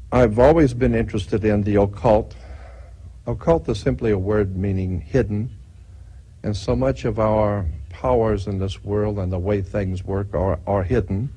I've always been interested in the occult. Occult is simply a word meaning hidden, and so much of our powers in this world and the way things work are hidden.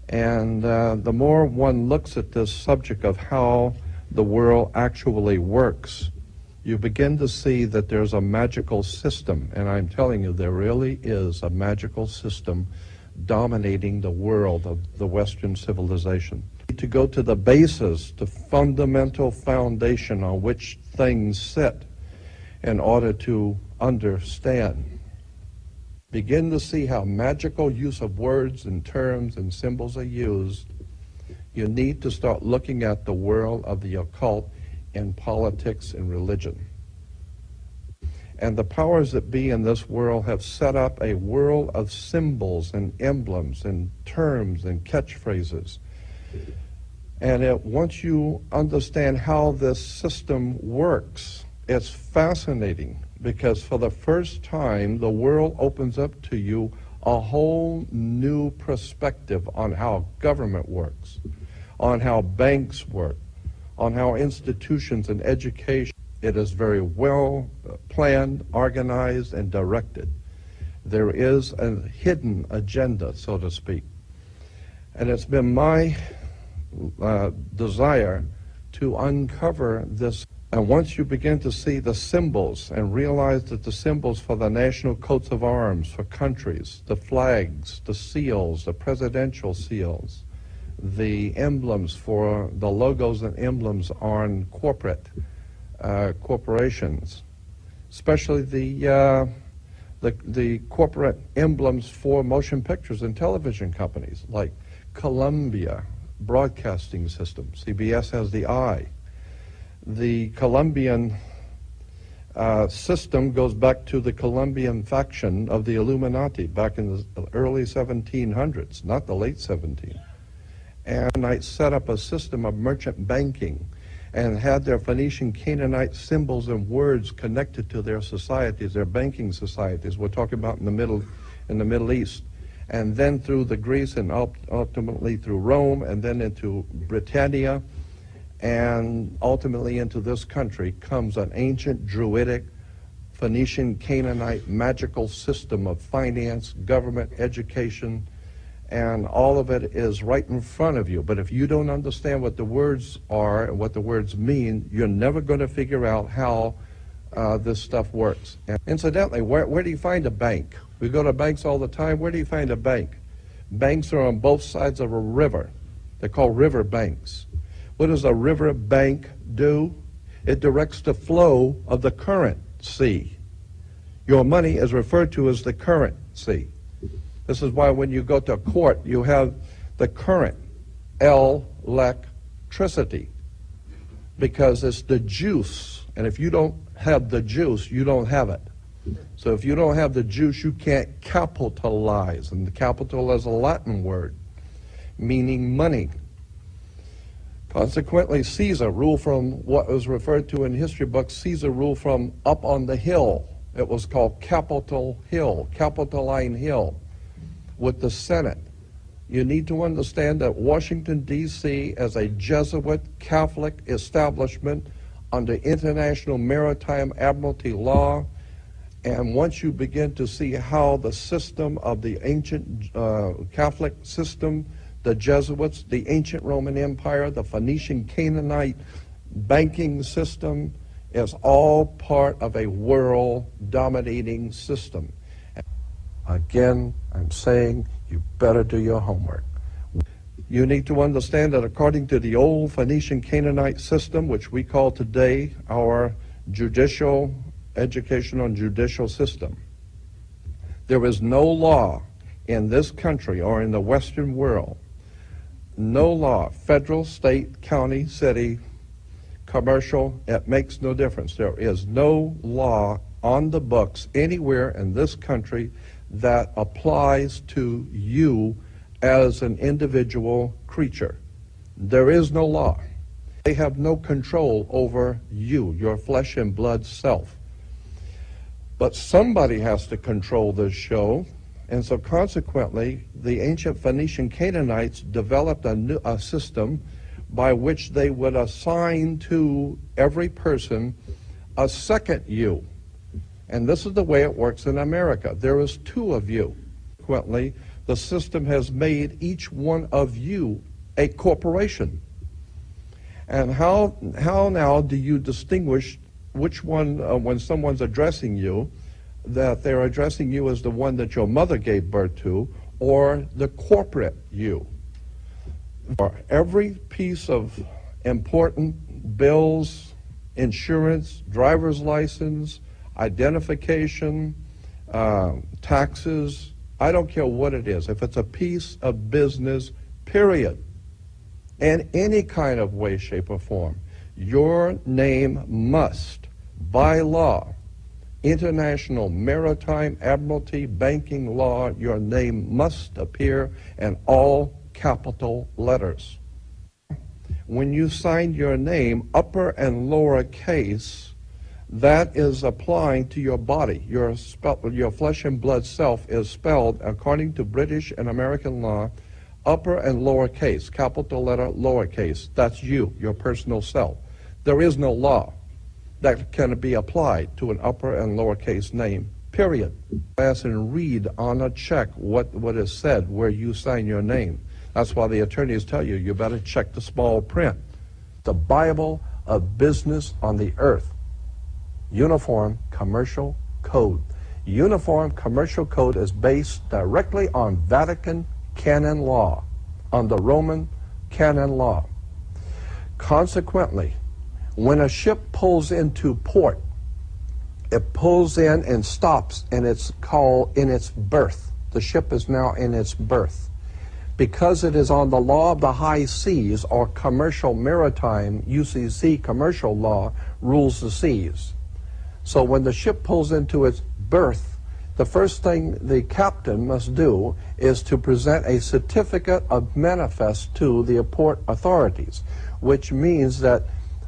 And the more one looks at this subject of how the world actually works, you begin to see that there's a magical system, and I'm telling you, there really is a magical system dominating the world of the Western civilization. To go to the basis, the fundamental foundation on which things sit in order to understand. Begin to see how magical use of words and terms and symbols are used. You need to start looking at the world of the occult in politics and religion. And the powers that be in this world have set up a world of symbols and emblems and terms and catchphrases. And once you understand how this system works, it's fascinating, because for the first time, the world opens up to you a whole new perspective on how government works, on how banks work, on how institutions and education. It is very well planned, organized, and directed. There is a hidden agenda, so to speak. And it's been my desire to uncover this. And once you begin to see the symbols and realize that the symbols for the national coats of arms for countries, the flags, the seals, the presidential seals, the emblems for the logos and emblems on corporations, especially the corporate emblems for motion pictures and television companies like Columbia Broadcasting System. CBS has the eye. The Colombian system goes back to the Colombian faction of the Illuminati back in the early 1700s, not the late 1700s. And I set up a system of merchant banking and had their Phoenician Canaanite symbols and words connected to their societies, their banking societies. We're talking about in the Middle East. And then through the Greece and ultimately through Rome, and then into Britannia, and ultimately into this country comes an ancient Druidic Phoenician Canaanite magical system of finance, government, education, and all of it is right in front of you. But if you don't understand what the words are and what the words mean, you're never going to figure out how this stuff works. And incidentally, where do you find a bank? We go to banks all the time. Where do you find a bank? Banks are on both sides of a river. They're called river banks. What does a river bank do? It directs the flow of the currency. Your money is referred to as the currency. This is why when you go to court, you have the current, electricity, because it's the juice. And if you don't have the juice, you don't have it. So if you don't have the juice, you can't capitalize. And the capital is a Latin word, meaning money. Consequently, Caesar ruled from what was referred to in history books, Caesar ruled from up on the hill. It was called Capitol Hill, Capitoline Hill, with the Senate. You need to understand that Washington, D.C. as a Jesuit Catholic establishment under international maritime admiralty law, and once you begin to see how the system of the ancient Catholic system, the Jesuits, the ancient Roman Empire, the Phoenician Canaanite banking system is all part of a world-dominating system. Again, I'm saying you better do your homework. You need to understand that according to the old Phoenician Canaanite system, which we call today our judicial, educational and judicial system, there is no law in this country or in the Western world, no law, federal, state, county, city, commercial, it makes no difference. There is no law on the books anywhere in this country that applies to you as an individual creature. There is no law. They have no control over you, your flesh and blood self. But somebody has to control this show, and so consequently, the ancient Phoenician Canaanites developed a system by which they would assign to every person a second you. And this is the way it works in America. There is two of you. Consequently, the system has made each one of you a corporation. And how now do you distinguish which one, when someone's addressing you, that they're addressing you as the one that your mother gave birth to, or the corporate you? For every piece of important bills, insurance, driver's license, identification, taxes, I don't care what it is. If it's a piece of business, period, in any kind of way, shape, or form, your name must, by law, international maritime admiralty banking law, your name must appear in all capital letters. When you sign your name, upper and lower case, that is applying to your body. Your flesh and blood self is spelled, according to British and American law, upper and lower case, capital letter, lower case. That's you, your personal self. There is no law that can be applied to an upper and lower case name, period. Pass and read on a check what is said where you sign your name. That's why the attorneys tell you, you better check the small print. The Bible of business on the earth. Uniform Commercial Code. Uniform Commercial Code is based directly on Vatican canon law, on the Roman canon law. Consequently, when a ship pulls into port, it pulls in and stops in its berth. The ship is now in its berth. Because it is on the law of the high seas, or commercial maritime, UCC commercial law rules the seas. So when the ship pulls into its berth, the first thing the captain must do is to present a certificate of manifest to the port authorities, which means that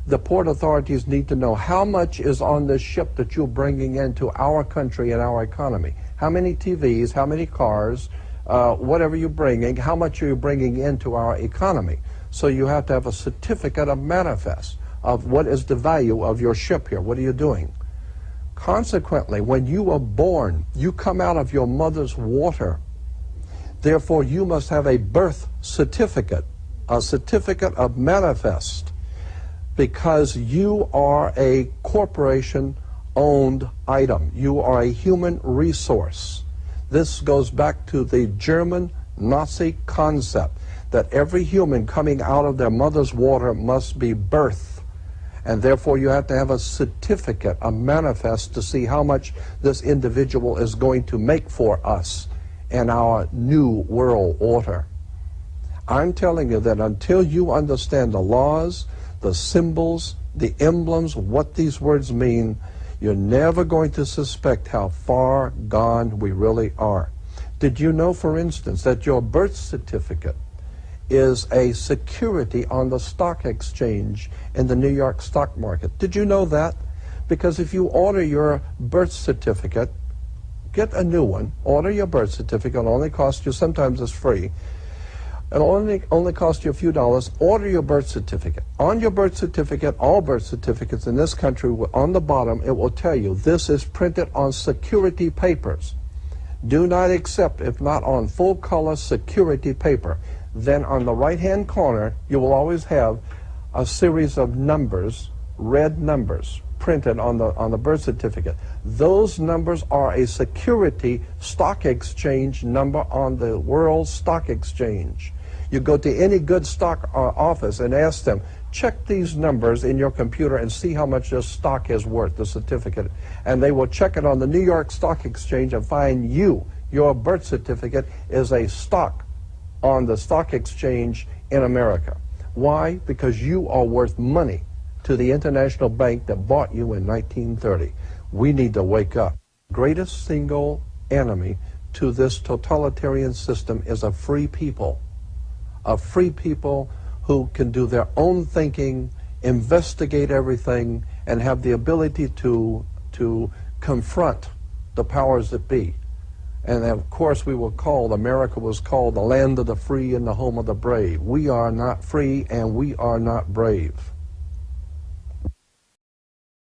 the port authorities need to know how much is on this ship that you're bringing into our country and our economy. How many TVs, how many cars, whatever you're bringing, how much are you bringing into our economy? So you have to have a certificate of manifest of what is the value of your ship here. What are you doing? Consequently, when you are born, you come out of your mother's water. Therefore, you must have a birth certificate, a certificate of manifest, because you are a corporation-owned item. You are a human resource. This goes back to the German Nazi concept that every human coming out of their mother's water must be birthed. And therefore you have to have a certificate, a manifest, to see how much this individual is going to make for us in our new world order. I'm telling you that until you understand the laws, the symbols, the emblems, what these words mean, you're never going to suspect how far gone we really are. Did you know, for instance, that your birth certificate is a security on the stock exchange in the New York stock market? Did you know that? Because if you order your birth certificate, get a new one, order your birth certificate, it'll only cost you, sometimes it's free, it'll only cost you a few dollars. Order your birth certificate. On your birth certificate, all birth certificates in this country, on the bottom, it will tell you this is printed on security papers. Do not accept if not on full color security paper. Then on the right-hand corner, you will always have a series of numbers, red numbers, printed on the birth certificate. Those numbers are a security stock exchange number on the World Stock Exchange. You go to any good stock office and ask them, check these numbers in your computer and see how much this stock is worth, the certificate. And they will check it on the New York Stock Exchange and find your birth certificate is a stock on the stock exchange in America. Why? Because you are worth money to the international bank that bought you in 1930. We need to wake up. Greatest single enemy to this totalitarian system is a free people who can do their own thinking, investigate everything, and have the ability to confront the powers that be. And of course America was called the land of the free and the home of the brave. We are not free and we are not brave.